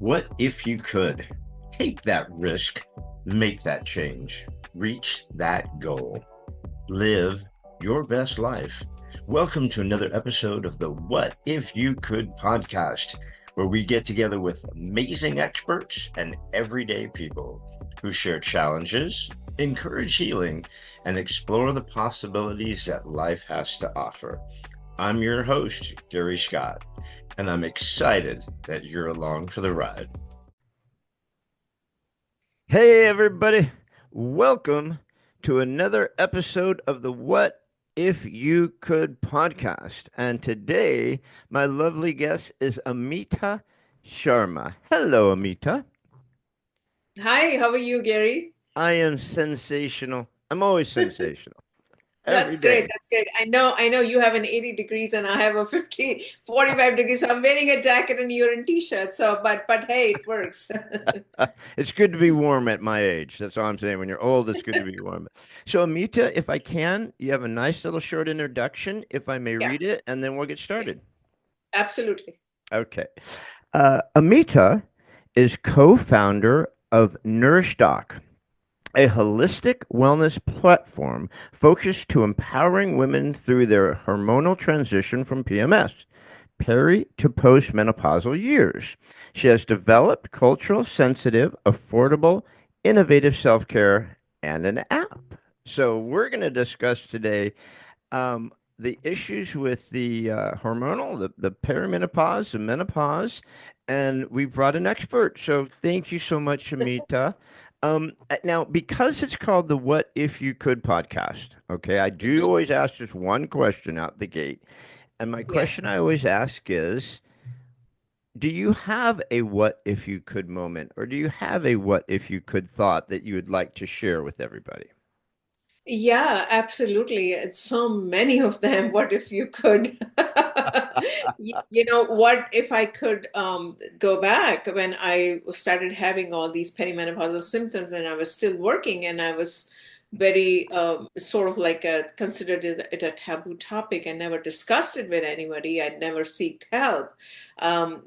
What if you could take that risk, make that change, reach that goal, live your best life? Welcome to another episode of the What If You Could podcast, where we get together with amazing experts and everyday people who share challenges, encourage healing, and explore the possibilities that life has to offer. I'm your host, Gary Scott, and I'm excited that you're along for the ride. Hey, everybody. Welcome to another episode of the What If You Could podcast. And today, my lovely guest is Amita Sharma. Hello, Amita. Hi, how are you, Gary? I am sensational. I'm always sensational every That's great. day. That's great. I know you have an 80 degrees and I have a 45 degrees. So I'm wearing a jacket and you're in t-shirt. But hey, it works. It's good to be warm at my age. That's all I'm saying. When you're old, it's good to be warm. So, Amita, if I can, you have a nice little short introduction, if I may Yeah, read it, and then we'll get yes, started. absolutely. Okay. Amita is co-founder of NourishDoc, a holistic wellness platform focused to empowering women through their hormonal transition from PMS, peri to postmenopausal years. She has developed cultural sensitive, affordable, innovative self-care and an app. So we're going to discuss today the issues with the hormonal, the perimenopause, the menopause, and we brought an expert. So thank you so much, Shamita. Now, because it's called the What If You Could podcast, okay, I do Mhm. always ask just one question out the gate. And my Yeah. question I always ask is, do you have a what if you could moment, or do you have a what if you could thought that you would like to share with everybody? Yeah, absolutely. It's so many of them. What if you could? What if I could go back when I started having all these perimenopausal symptoms and I was still working and I was very sort of like considered it a taboo topic and never discussed it with anybody. I never seeked help.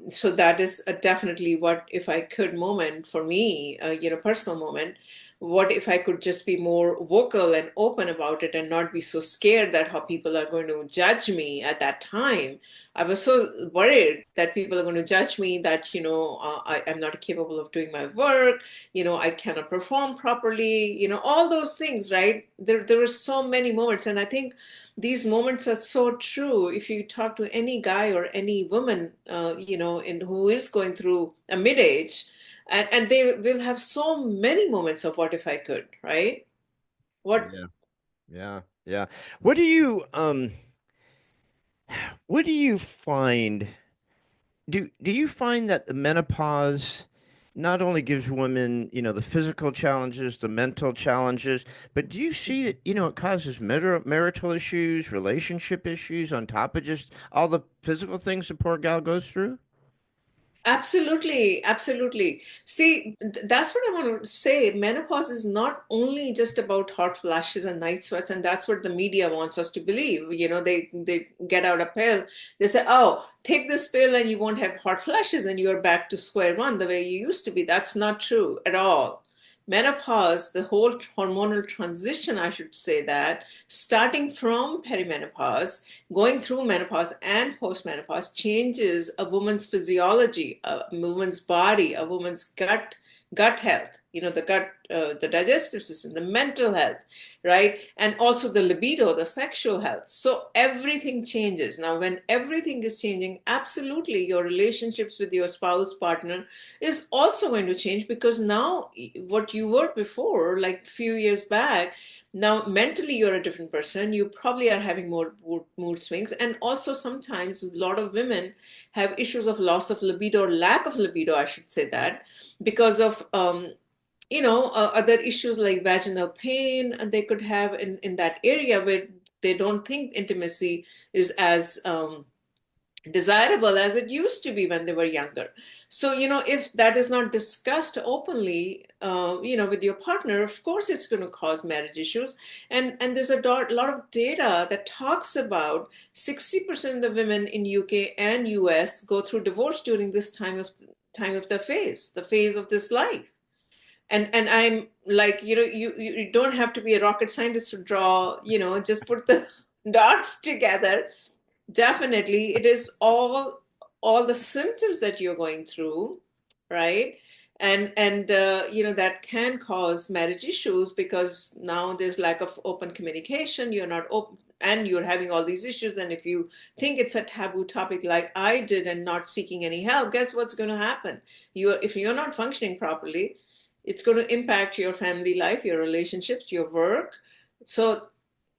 So that is definitely what if I could moment for me, personal moment. What if I could just be more vocal and open about it and not be so scared that how people are going to judge me at that time? I was so worried that people are going to judge me that, I am not capable of doing my work, I cannot perform properly, all those things, right? There were so many moments. And I think these moments are so true. If you talk to any guy or any woman, who is going through a mid-age, and they will have so many moments of what if I could, right? What Yeah, yeah, yeah. What do you what do you find? Do you find that the menopause not only gives women, the physical challenges, the mental challenges, but do you see that, it causes marital issues, relationship issues on top of just all the physical things the poor gal goes through? Absolutely, absolutely. See, that's what I want to say. Menopause is not only just about hot flashes and night sweats, and that's what the media wants us to believe. They get out a pill. They say, "Oh, take this pill and you won't have hot flashes and you're back to square one the way you used to be." That's not true at all. Menopause, the whole hormonal transition, I should say that, starting from perimenopause, going through menopause and postmenopause changes a woman's physiology, a woman's body, a woman's gut health, the gut, the digestive system, the mental health, right? And also the libido, the sexual health. So everything changes. Now, when everything is changing, absolutely your relationships with your spouse, partner is also going to change because now what you were before, like a few years back, now, mentally, you're a different person. You probably are having more mood swings. And also, sometimes a lot of women have issues of loss of libido or lack of libido, I should say that, because of, other issues like vaginal pain and they could have in that area where they don't think intimacy is as desirable as it used to be when they were younger. So, if that is not discussed openly, with your partner, of course it's going to cause marriage issues. And there's a lot of data that talks about 60% of the women in UK and US go through divorce during this time of the phase of this life. And I'm like, you don't have to be a rocket scientist to draw, just put the dots together. Definitely, it is all the symptoms that you're going through, right? And that can cause marriage issues because now there's lack of open communication. You're not open, and you're having all these issues. And if you think it's a taboo topic like I did and not seeking any help, guess what's going to happen? If you're not functioning properly, it's going to impact your family life, your relationships, your work. So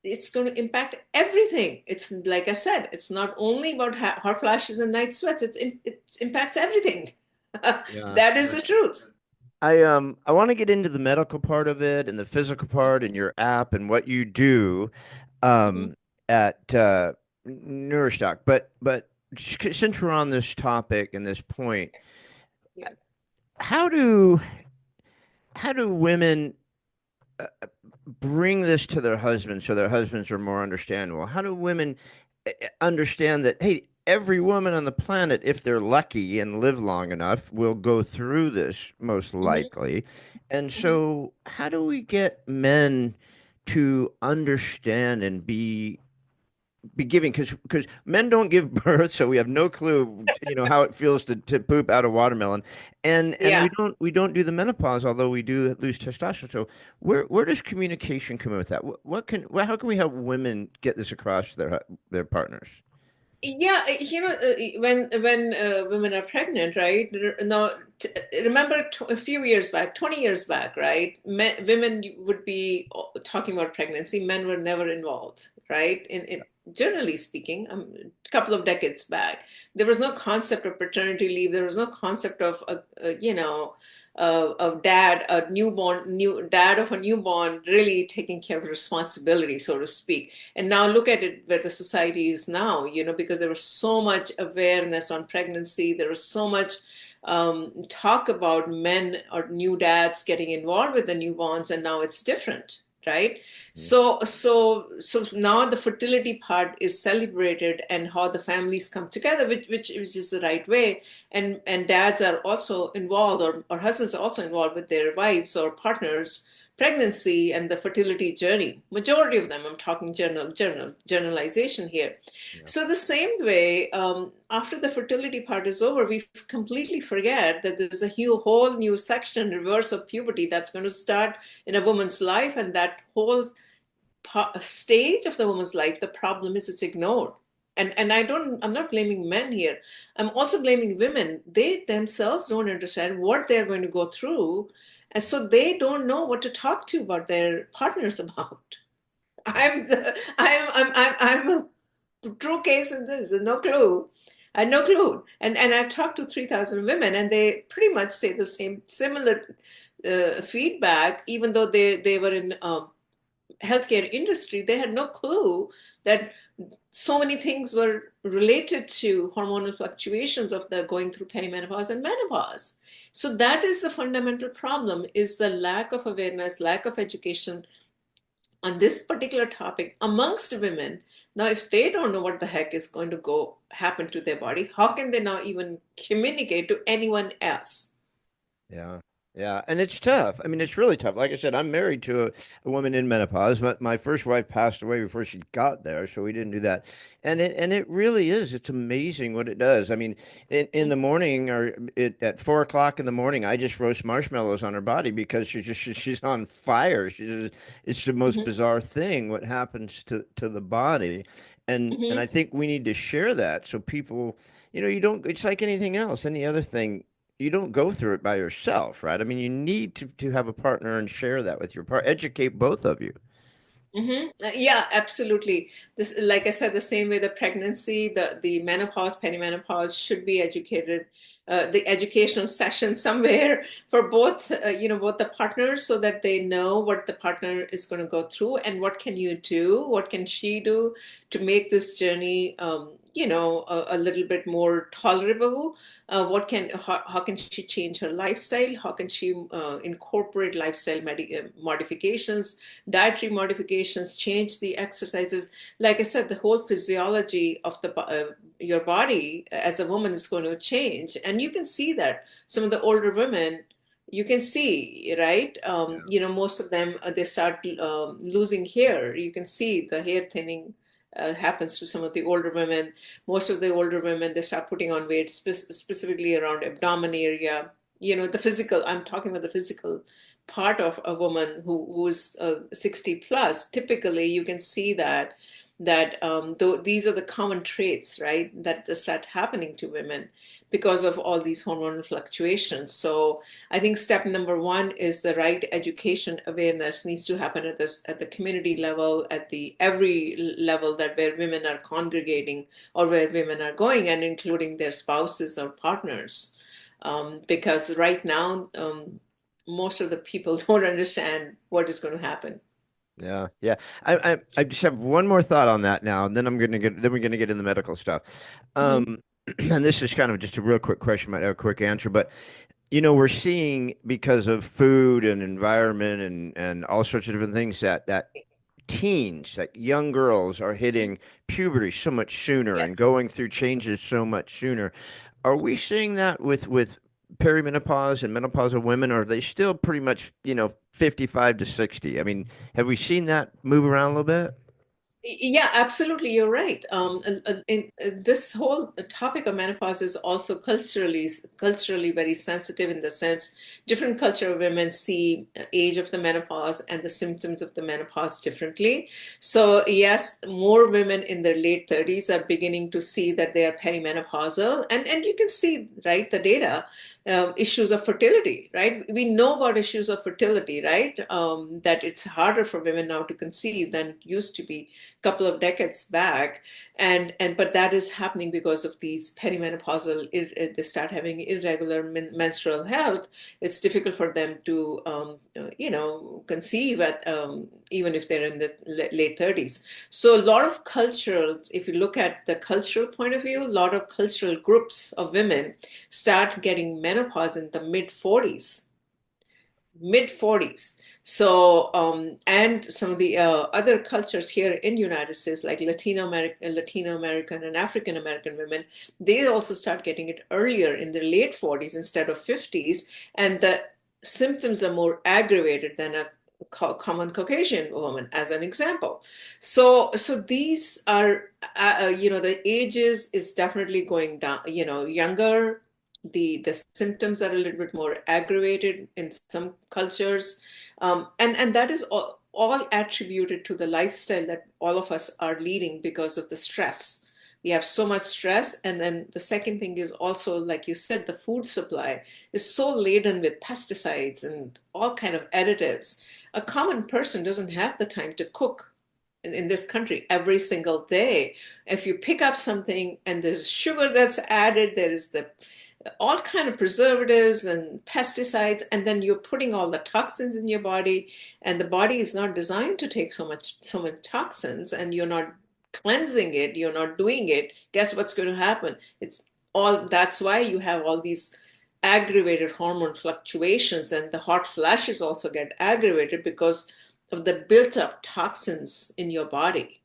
it's going to impact everything. It's like I said, it's not only about hot flashes and night sweats. It impacts everything. Yeah. That is the truth. I want to get into the medical part of it and the physical part and your app and what you do Hmm. um at NourishDoc. But since we're on this topic and this point, Yeah. how do women bring this to their husbands so their husbands are more understandable? How do women understand that, hey, every woman on the planet, if they're lucky and live long enough, will go through this most Hmm. likely? And Hmm. so, how do we get men to understand and be giving? Because men don't give birth, so we have no clue, how it feels to poop out a watermelon, and Yeah. we don't do the menopause, although we do lose testosterone. So where does communication come in with that? How can we help women get this across to their partners? Yeah, when women are pregnant, right? Now, remember a few years back, 20 years back, right? Women would be talking about pregnancy. Men were never involved, right? Generally speaking, a couple of decades back, there was no concept of paternity leave. There was no concept of, of dad, a new dad of a newborn, really taking care of responsibility, so to speak. And now look at it where the society is now, because there was so much awareness on pregnancy. There was so much talk about men or new dads getting involved with the newborns, and now it's different, right? Mhm. So now the fertility part is celebrated, and how the families come together, which is the right way. And dads are also involved, or husbands are also involved with their wives or partners pregnancy and the fertility journey. Majority of them, I'm talking generalization here. Yeah. So the same way, after the fertility part is over, we completely forget that there's a whole new section, reverse of puberty, that's going to start in a woman's life. And that whole stage of the woman's life, the problem is it's ignored. And I'm not blaming men here. I'm also blaming women. They themselves don't understand what they're going to go through, and so they don't know what to talk to about their partners about. I'm a true case in this. No clue. I had no clue. And I've talked to 3,000 women, and they pretty much say the similar feedback. Even though they were in healthcare industry, they had no clue that so many things were related to hormonal fluctuations of the going through perimenopause and menopause. So that is the fundamental problem, is the lack of awareness, lack of education on this particular topic amongst women. Now, if they don't know what the heck is going to go happen to their body, how can they now even communicate to anyone else? Yeah. Yeah. And it's tough. I mean, it's really tough. Like I said, I'm married to a woman in menopause. My first wife passed away before she got there, so we didn't do that. And it really is. It's amazing what it does. I mean, in the morning at 4 o'clock in the morning, I just roast marshmallows on her body because she's on fire. It's the most Mhm. bizarre thing what happens to the body. And I Mhm. think we need to share that so people, you don't, it's like anything else, any other thing, you don't go through it by yourself, right? I mean, you need to have a partner and share that with your partner, educate both of you. Yeah, absolutely. This, like I said, the same way the pregnancy, the menopause, perimenopause should be educated, the educational session somewhere for both, both the partners, so that they know what the partner is going to go through and what can you do, what can she do to make this journey a little bit more tolerable. How can she change her lifestyle? How can she incorporate lifestyle modifications, dietary modifications, change the exercises? Like I said, the whole physiology of your body as a woman is going to change, and you can see that some of the older women. You can see, right? Most of them they start losing hair. You can see the hair thinning happens to some of the older women. Most of the older women, they start putting on weight, specifically around abdomen area. The physical, I'm talking about the physical part of a woman who's 60 plus. Typically, you can see that these are the common traits, right, that start happening to women because of all these hormonal fluctuations. So I think step number one is the right education awareness needs to happen at the community level, at the every level that where women are congregating or where women are going, and including their spouses or partners. Because right now, most of the people don't understand what is going to happen. Yeah, yeah. I just have one more thought on that now, and then we're gonna get in the medical stuff. Mhm. Um, and this is kind of just a real quick question, might have a quick answer, but we're seeing because of food and environment and all sorts of different things that teens, that young girls are hitting puberty so much sooner and Yes. going through changes so much sooner. Are we seeing that with perimenopause and menopausal women, or are they still pretty much, 55 to 60? I mean, have we seen that move around a little bit? Yeah, absolutely. You're right. This whole topic of menopause is also culturally very sensitive in the sense different culture of women see age of the menopause and the symptoms of the menopause differently. So yes, more women in their late 30s are beginning to see that they are perimenopausal, and you can see, right, the data. Issues of fertility, right? We know about issues of fertility, right? That it's harder for women now to conceive than it used to be couple of decades back, and but that is happening because of these perimenopausal. They start having irregular menstrual health. It's difficult for them to conceive at even if they're in the late 30s. So a lot of cultural, if you look at the cultural point of view, a lot of cultural groups of women start getting menopause in the mid 40s. So and some of the other cultures here in United States, like Latino American and African American women, they also start getting it earlier in their late 40s instead of 50s, and the symptoms are more aggravated than a common Caucasian woman, as an example. So these are the ages is definitely going down, younger. The symptoms are a little bit more aggravated in some cultures, and that is all attributed to the lifestyle that all of us are leading because of the stress. We have so much stress, and then the second thing is also, like you said, the food supply is so laden with pesticides and all kind of additives. A common person doesn't have the time to cook in this country every single day. If you pick up something and there's sugar that's added, there is the all kind of preservatives and pesticides, and then you're putting all the toxins in your body, and the body is not designed to take so much toxins, and you're not cleansing it, you're not doing it. Guess what's going to happen? It's all That's why you have all these aggravated hormone fluctuations, and the hot flashes also get aggravated because of the built up toxins in your body,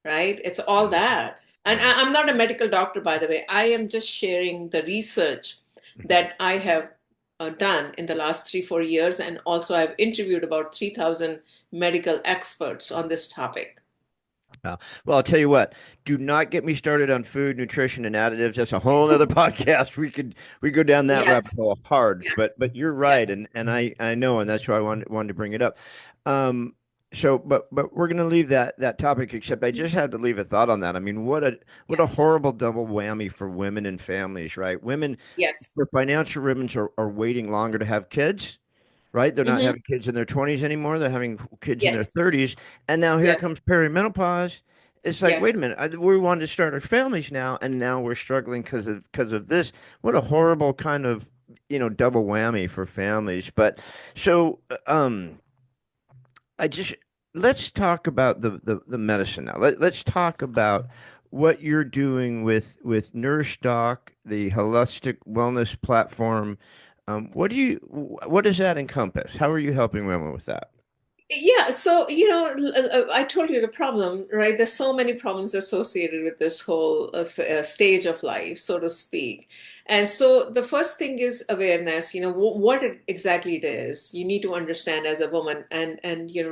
right? It's all Yeah, that. And yeah. I'm not a medical doctor, by the way. I am just sharing the research Mhm. that I have done in the last 3, 4 years. And also, I've interviewed about 3,000 medical experts on this topic. Well, I'll tell you what, do not get me started on food, nutrition, and additives. That's a whole other podcast. We go down that rabbit Yes, hole hard. yes, But you're right, yes. and I know, and that's why I wanted to bring it up. Um, but we're gonna leave that topic. Except I just had to leave a thought on that. I mean, what Yeah, a horrible double whammy for women and families, right? Women yes. for financial reasons are waiting longer to have kids, right? They're not Hmm. having kids in their 20s anymore. They're having kids in their Yes, 30s. And now here yes, comes perimenopause. It's like, wait a yes. minute, we wanted to start our families now, and now we're struggling because of this. What a horrible kind of, double whammy for families. But so, I just let's talk about the medicine now. Let's talk about what you're doing with NourishDoc, the holistic wellness platform. What does that encompass? How are you helping women with that? Yeah, so I told you the problem, right? There's so many problems associated with this whole stage of life, so to speak. And so the first thing is awareness. What exactly it is. You need to understand as a woman, and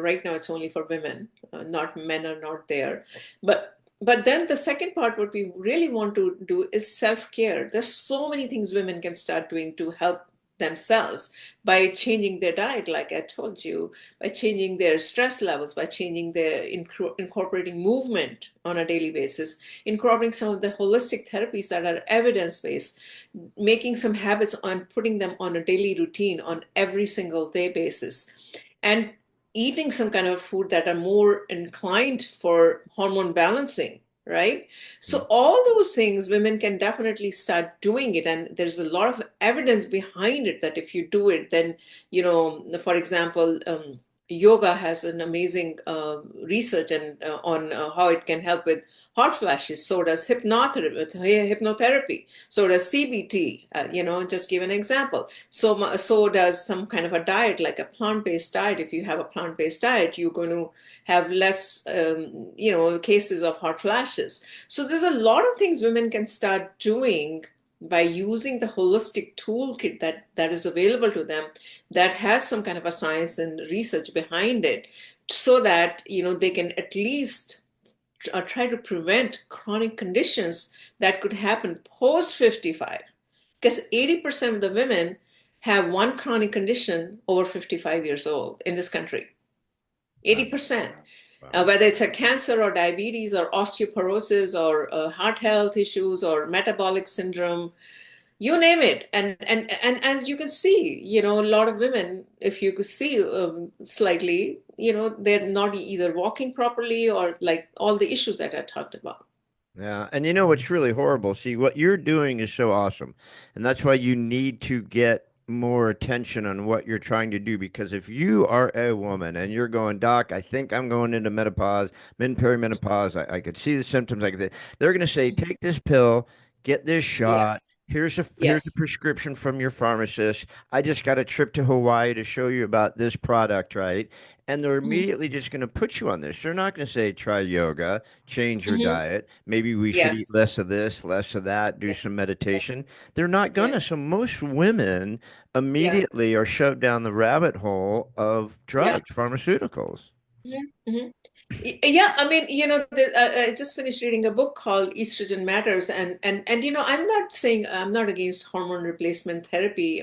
right now it's only for women, not men are not there. But then the second part, what we really want to do is self-care. There's so many things women can start doing to help themselves by changing their diet, like I told you, by changing their stress levels, by changing their incorporating movement on a daily basis, incorporating some of the holistic therapies that are evidence based, making some habits on putting them on a daily routine on every single day basis, and eating some kind of food that are more inclined for hormone balancing, right? So all those things women can definitely start doing it, and there's a lot of evidence behind it that if you do it, then for example, yoga has an amazing research and on how it can help with hot flashes. So does hypnotherapy. So does CBT. Just give an example. So does some kind of a diet, like a plant-based diet. If you have a plant-based diet, you're going to have less, cases of hot flashes. So there's a lot of things women can start doing by using the holistic toolkit that is available to them, that has some kind of a science and research behind it, so that they can at least try to prevent chronic conditions that could happen post 55, because 80% of the women have one chronic condition over 55 years old in this country. Wow. 80%. Wow. Whether it's a cancer or diabetes or osteoporosis or heart health issues or metabolic syndrome, you name it. And as you can see, a lot of women, if you could see slightly, they're not either walking properly or like all the issues that I talked about. Yeah, and you know what's really horrible? See, what you're doing is so awesome. And that's why you need to get more attention on what you're trying to do. Because if you are a woman and you're going, Doc, I think I'm going into menopause, I'm in perimenopause, I could see the symptoms like that. They're going to say, take this pill, get this shot. Yes. Here's a Yes. prescription from your pharmacist. I just got a trip to Hawaii to show you about this product, right? And they're Mhm. immediately just going to put you on this. They're not going to say, try yoga, change your Mhm. diet. Maybe we should eat Yes. less of this, less of that, do Yes. some Yes. meditation. They're not Yeah. gonna. So most women Yeah. immediately are shoved down the rabbit hole of Yeah. drugs, pharmaceuticals. Mhm. Mhm. Yeah, I mean, I just finished reading a book called Estrogen Matters, and I'm not saying I'm not against hormone replacement therapy.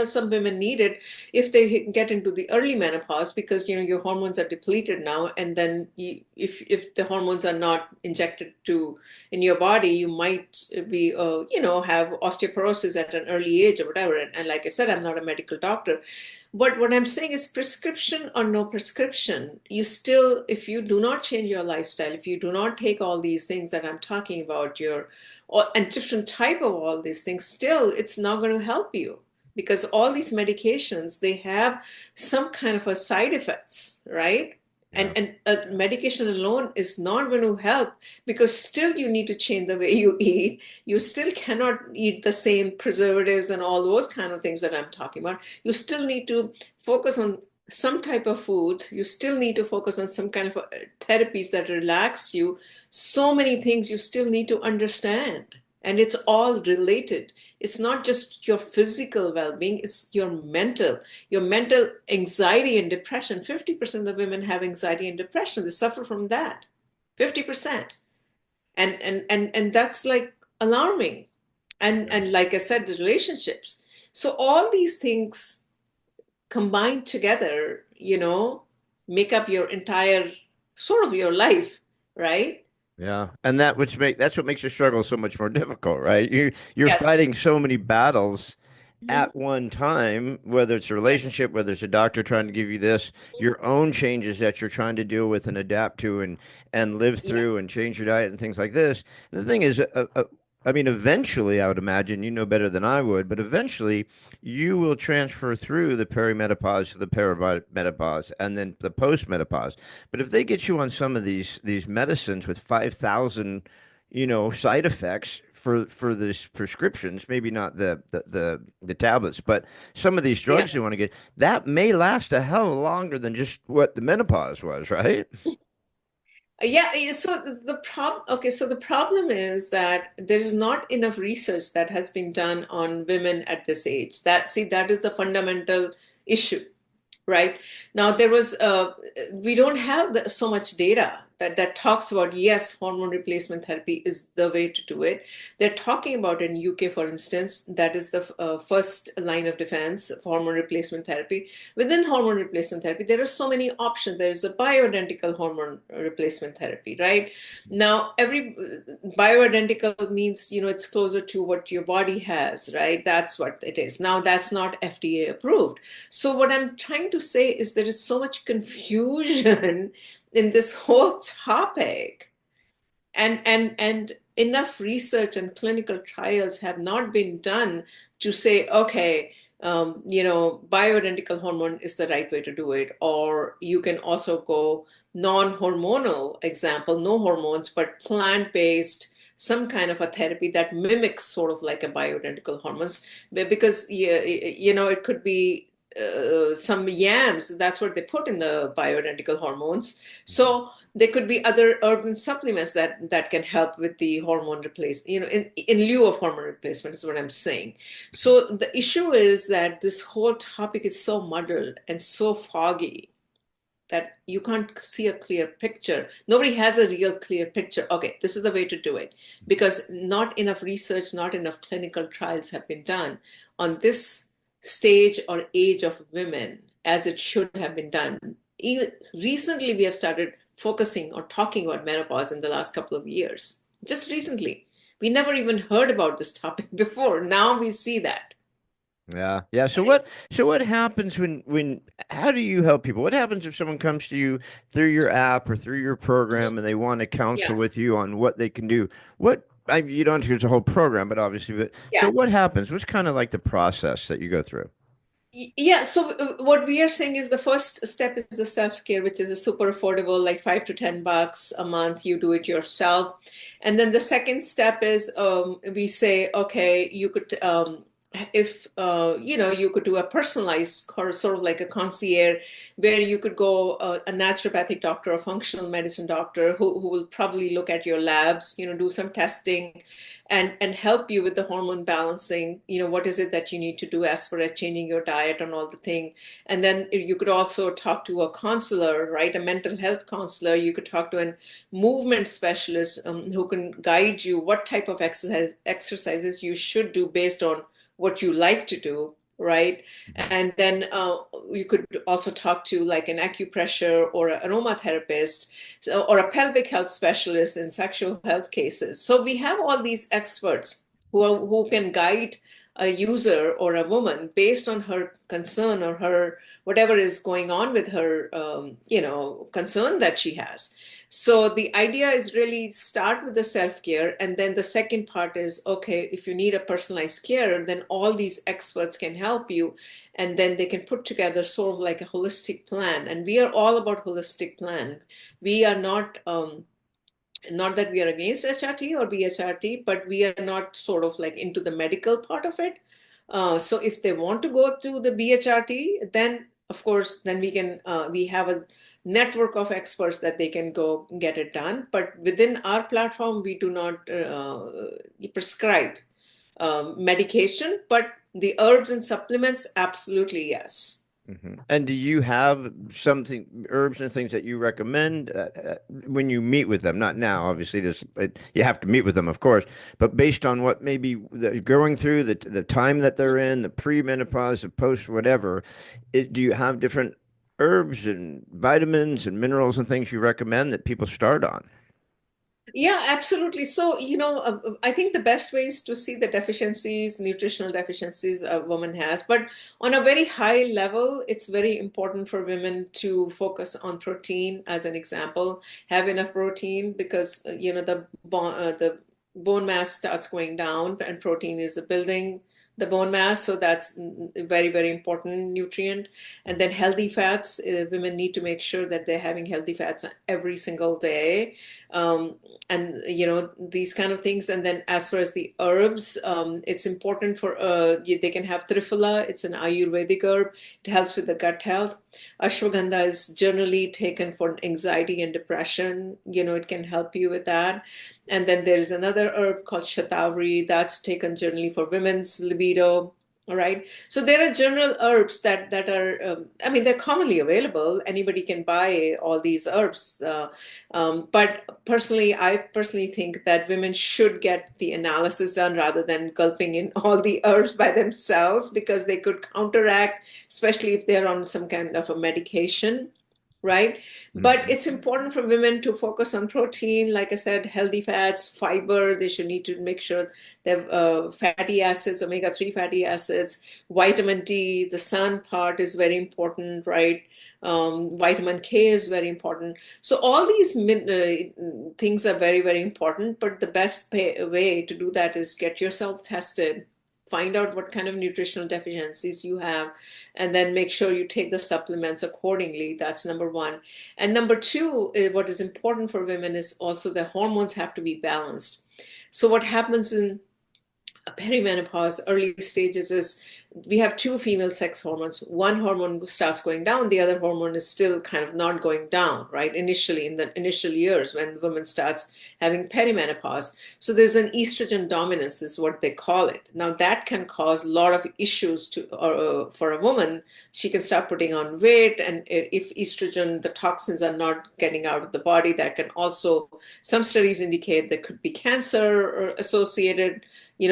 Some women need it if they get into the early menopause, because your hormones are depleted now, and then if the hormones are not injected to in your body, you might be have osteoporosis at an early age or whatever. And like I said, I'm not a medical doctor, but what I'm saying is, prescription or no prescription, you still, if you do not change your lifestyle, if you do not take all these things that I'm talking about, and different type of all these things, still it's not going to help you, because all these medications, they have some kind of a side effects, right? Yeah. And medication alone is not going to help, because still you need to change the way you eat. You still cannot eat the same preservatives and all those kind of things that I'm talking about. You still need to focus on some type of foods. You still need to focus on some kind of therapies that relax you. So many things you still need to understand, and it's all related. It's not just your physical well-being, it's your mental anxiety and depression. 50% of women have anxiety and depression. They suffer from that. 50%. And that's like alarming. And like I said, the relationships. So all these things combined together, make up your entire sort of your life, right? Yeah, and that's what makes the struggle so much more difficult, right? You're Yes. fighting so many battles Mhm. at one time, whether it's a Yeah. relationship, whether it's a doctor trying to give you this, your own changes that you're trying to deal with and adapt to and live Yeah. through and change your diet and things like this. The thing is, I mean, eventually, I would imagine, you know better than I would, but eventually you will transfer through the perimenopause to the perimenopause and then the postmenopause. But if they get you on some of these medicines with 5,000 side effects for these prescriptions, maybe not the tablets, but some of these Yeah. drugs they want to get, that may last a hell of longer than just what the menopause was, right? So the problem is that there is not enough research that has been done on women at this age. That is the fundamental issue. Right now, we don't have so much data that talks about, yes, hormone replacement therapy is the way to do it. They're talking about in UK, for instance, that is the first line of defense, hormone replacement therapy. Within hormone replacement therapy, there are so many options. There's a bioidentical hormone replacement therapy, right? Now, every bioidentical means, it's closer to what your body has, right? That's what it is. Now, that's not FDA approved. So what I'm trying to say is there is so much confusion in this whole topic, and enough research and clinical trials have not been done to say, okay, bioidentical hormone is the right way to do it, or you can also go non-hormonal, example, no hormones, but plant-based, some kind of a therapy that mimics sort of like a bioidentical hormones, because yeah, it could be some yams. That's what they put in the bioidentical hormones. So there could be other herbs and supplements that can help with the hormone replace, in lieu of hormone replacement is what I'm saying. So the issue is that this whole topic is so muddled and so foggy that you can't see a clear picture. Nobody has a real clear picture. Okay, this is the way to do it, because not enough research, not enough clinical trials have been done on this stage or age of women as it should have been done. Even recently, we have started focusing or talking about menopause in the last couple of years. Just recently. We never even heard about this topic before. Now we see that. Yeah. Yeah. Right? So what happens when how do you help people? What happens if someone comes to you through your app or through your program and they want to counsel Yeah. with you on what they can do? You don't have to use a whole program, but obviously, but so Yeah. what happens? What's kind of like the process that you go through? Yeah, so what we are saying is the first step is the self-care, which is a super affordable, like $5 to $10 a month. You do it yourself. And then the second step is we say, okay, you could, if, you could do a personalized sort of like a concierge where you could go a naturopathic doctor, a functional medicine doctor who will probably look at your labs, do some testing and help you with the hormone balancing. What is it that you need to do as far as changing your diet and all the thing. And then you could also talk to a counselor, right? A mental health counselor. You could talk to a movement specialist who can guide you what type of exercises you should do based on what you like to do, right? And then you could also talk to like an acupressure or an aromatherapist, or a pelvic health specialist in sexual health cases. So we have all these experts who can guide a user or a woman based on her concern or her whatever is going on with her, concern that she has. So the idea is really start with the self-care, and then the second part is, okay, if you need a personalized care, then all these experts can help you, and then they can put together sort of like a holistic plan. And we are all about holistic plan. We are not that we are against HRT or BHRT, but we are not sort of like into the medical part of it. So if they want to go to the BHRT, then of course, then we have a network of experts that they can go get it done. But within our platform, we do not prescribe medication, but the herbs and supplements, absolutely yes. And do you have something, herbs and things that you recommend when you meet with them? Not now, obviously. You have to meet with them, of course, but based on what maybe going through the time that they're in, the pre-menopause, the post, whatever, do you have different herbs and vitamins and minerals and things you recommend that people start on? Yeah, absolutely. So, I think the best way is to see the deficiencies, nutritional deficiencies a woman has. But on a very high level, it's very important for women to focus on protein, as an example, have enough protein because, the bone mass starts going down and protein is a building the bone mass. So that's a very, very important nutrient. And then healthy fats. Women need to make sure that they're having healthy fats every single day. Um, and these kind of things. And then as far as the herbs, it's important for they can have triphala. It's an Ayurvedic herb. It helps with the gut health. Ashwagandha is generally taken for anxiety and depression. It can help you with that. And then there's another herb called shatavari that's taken generally for women's libido. All right. So there are general herbs that are, I mean, they're commonly available. Anybody can buy all these herbs. But I personally think that women should get the analysis done rather than gulping in all the herbs by themselves, because they could counteract, especially if they're on some kind of a medication, right? But Mhm. it's important for women to focus on protein, like I said, healthy fats, fiber. They should need to make sure they have fatty acids, omega-3 fatty acids, vitamin D. The sun part is very important, right? Vitamin K is very important. So all these things are very, very important. But the best way to do that is get yourself tested, find out what kind of nutritional deficiencies you have, and then make sure you take the supplements accordingly. That's number one. And number two, what is important for women is also the hormones have to be balanced. So what happens in perimenopause, early stages, is we have two female sex hormones. One hormone starts going down, the other hormone is still kind of not going down, right? Initially, in the initial years when the woman starts having perimenopause. So there's an estrogen dominance, is what they call it. Now, that can cause a lot of issues for a woman. She can start putting on weight, and if estrogen, the toxins are not getting out of the body, that can also, some studies indicate there could be cancer associated,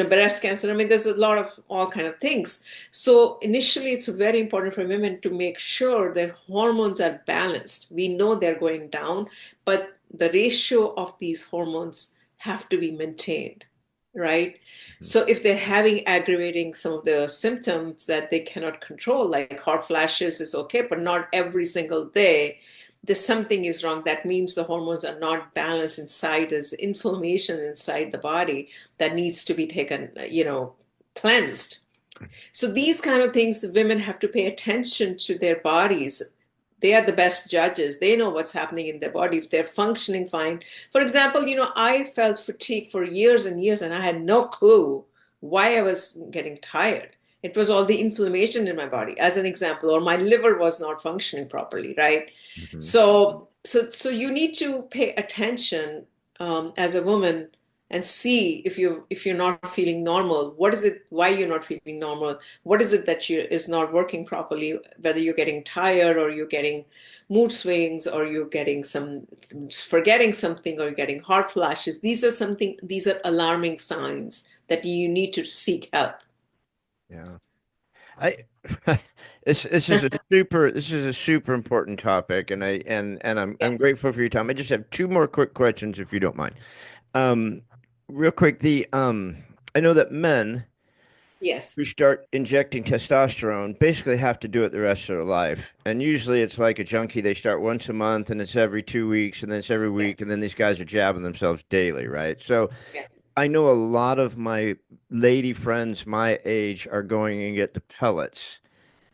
breast cancer. I mean, there's a lot of all kind of things. So initially, it's very important for women to make sure their hormones are balanced. We know they're going down, but the ratio of these hormones have to be maintained, right? So if they're having aggravating some of the symptoms that they cannot control, like hot flashes is okay, but not every single day, there's something is wrong. That means the hormones are not balanced inside. There's inflammation inside the body that needs to be taken, cleansed. So these kind of things, women have to pay attention to their bodies. They are the best judges. They know what's happening in their body, if they're functioning fine. For example, I felt fatigue for years and years, and I had no clue why I was getting tired. It was all the inflammation in my body, as an example, or my liver was not functioning properly, right? Mhm. So you need to pay attention as a woman, and see if you're not feeling normal. What is it? Why you're not feeling normal? What is it that you is not working properly? Whether you're getting tired, or you're getting mood swings, or you're getting some forgetting something, or you're getting hot flashes. These are alarming signs that you need to seek help. Yeah. I this is a super important topic, and I'm Yes. grateful for your time. I just have two more quick questions, if you don't mind. Um, Real quick, the I know that men Yes. who start injecting testosterone basically have to do it the rest of their life, and usually it's like a junkie. They start once a month, and it's every 2 weeks, and then it's every Yeah. week, and then these guys are jabbing themselves daily, right? So Yeah. I know a lot of my lady friends my age are going and get the pellets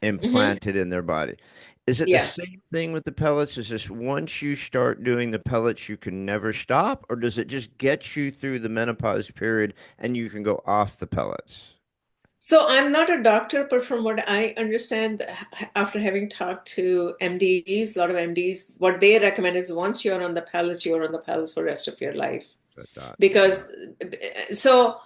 Hmm. implanted in their body. Is it the Yeah. same thing with the pellets? Is this once you start doing the pellets, you can never stop, or does it just get you through the menopause period and you can go off the pellets? So I'm not a doctor, but from what I understand, after having talked to MDs, a lot of MDs, what they recommend is once you're on the pellets, you're on the pellets for the rest of your life. I thought, yeah. Because so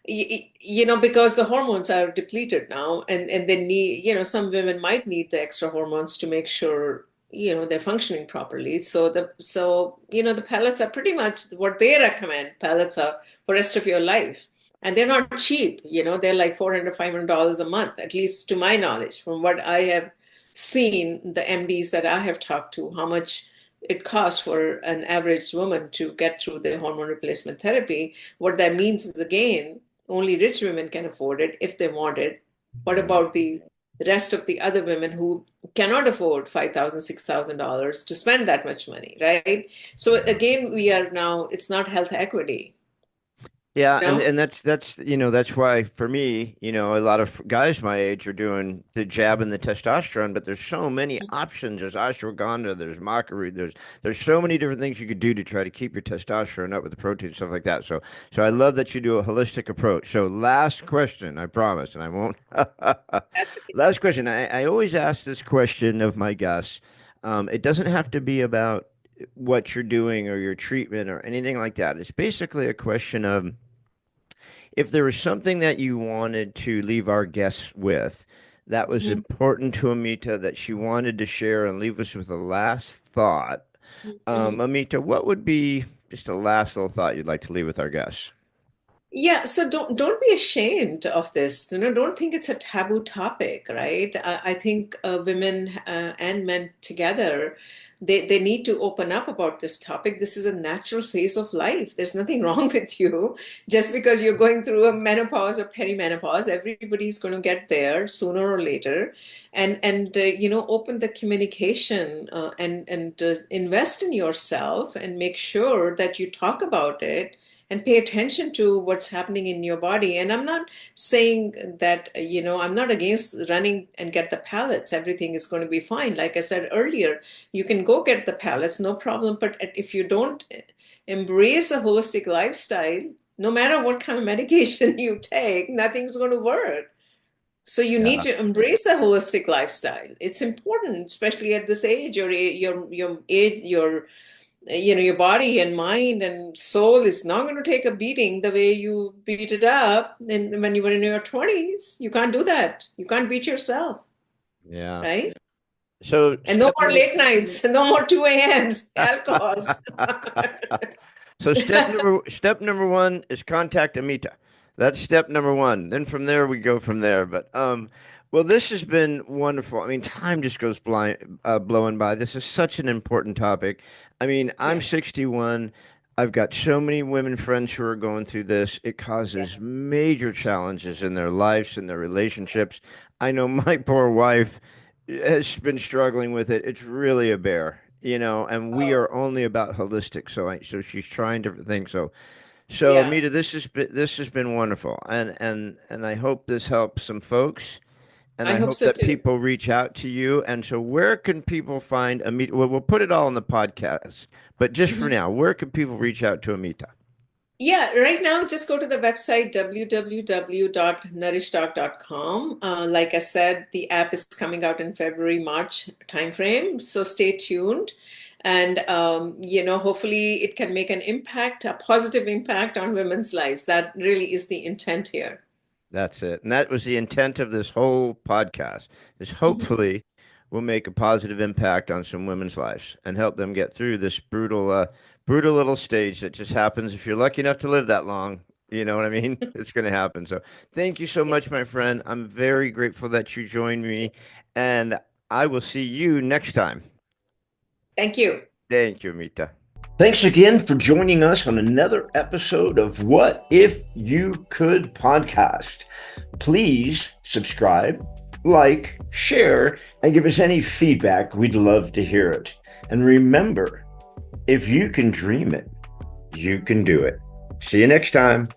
because the hormones are depleted now, and they need, some women might need the extra hormones to make sure they're functioning properly. So the pellets are pretty much what they recommend. Pellets are for rest of your life, and they're not cheap. They're like $400 $500 a month, at least to my knowledge, from what I have seen. The MDs that I have talked to, how much it costs for an average woman to get through the hormone replacement therapy. What that means is, again, only rich women can afford it if they want it. What Mm, about the rest of the other women who cannot afford $5,000, $6,000 to spend that much money, right? So yeah. again, it's not health equity. Yeah, You and know? and that's that's why for me, a lot of guys my age are doing the jab and the testosterone, but there's so many options. There's ashwagandha, there's mockery, there's so many different things you could do to try to keep your testosterone up with the protein stuff like that. So I love that you do a holistic approach. So last question, I promise, and I won't. That's okay. Last question. I always ask this question of my guests. It doesn't have to be about what you're doing or your treatment or anything like that. It's basically a question of if there was something that you wanted to leave our guests with that was Mhm. important to Amita that she wanted to share and leave us with a last thought, Mhm. Amita, what would be just a last little thought you'd like to leave with our guests? Yeah, so don't be ashamed of this. Don't think it's a taboo topic, right? I think women and men together, they need to open up about this topic. This is a natural phase of life. There's nothing wrong with you just because you're going through a menopause or perimenopause. Everybody's going to get there sooner or later, and open the communication and invest in yourself and make sure that you talk about it and pay attention to what's happening in your body. And I'm not saying that, I'm not against running and get the pallets. Everything is going to be fine. Like I said earlier, you can go get the pallets, no problem. But if you don't embrace a holistic lifestyle, no matter what kind of medication you take, nothing's going to work. So you need Yeah. to embrace a holistic lifestyle. It's important, especially at this age. Your age, your body and mind and soul is not going to take a beating the way you beat it up when you were in your 20s. You can't do that. You can't beat yourself, Yeah. right? So And no step more number late nights, no more 2 a.m.s, alcohols. So step number one is contact Amita. That's step number one. Then from there we go from there. But well, this has been wonderful. I mean, time just goes blowing by. This is such an important topic. I mean, I'm Yeah, 61. I've got so many women friends who are going through this. It causes yes, major challenges in their lives and their relationships. I know my poor wife has been struggling with it. It's really a bear, and we oh, are only about holistic. So she's trying different things. So yeah, Amita, this has been wonderful, and I hope this helps some folks, and I I hope hope so that too. people reach out to you. And so, where can people find Amita? Well, we'll put it all in the podcast, but just for Mhm. now, where can people reach out to Amita? Yeah, right now, just go to the website www.nourishdoc.com. Like I said, the app is coming out in February, March timeframe, so stay tuned. And hopefully it can make an impact, a positive impact on women's lives. That really is the intent here. That's it. And that was the intent of this whole podcast, is hopefully we'll make a positive impact on some women's lives and help them get through this brutal little stage that just happens if you're lucky enough to live that long. You know what I mean? It's going to happen. So thank you so Yeah. much, my friend. I'm very grateful that you joined me, and I will see you next time. Thank you. Thank you, Mita. Thanks again for joining us on another episode of What If You Could podcast. Please subscribe, like, share, and give us any feedback. We'd love to hear it. And remember, if you can dream it, you can do it. See you next time.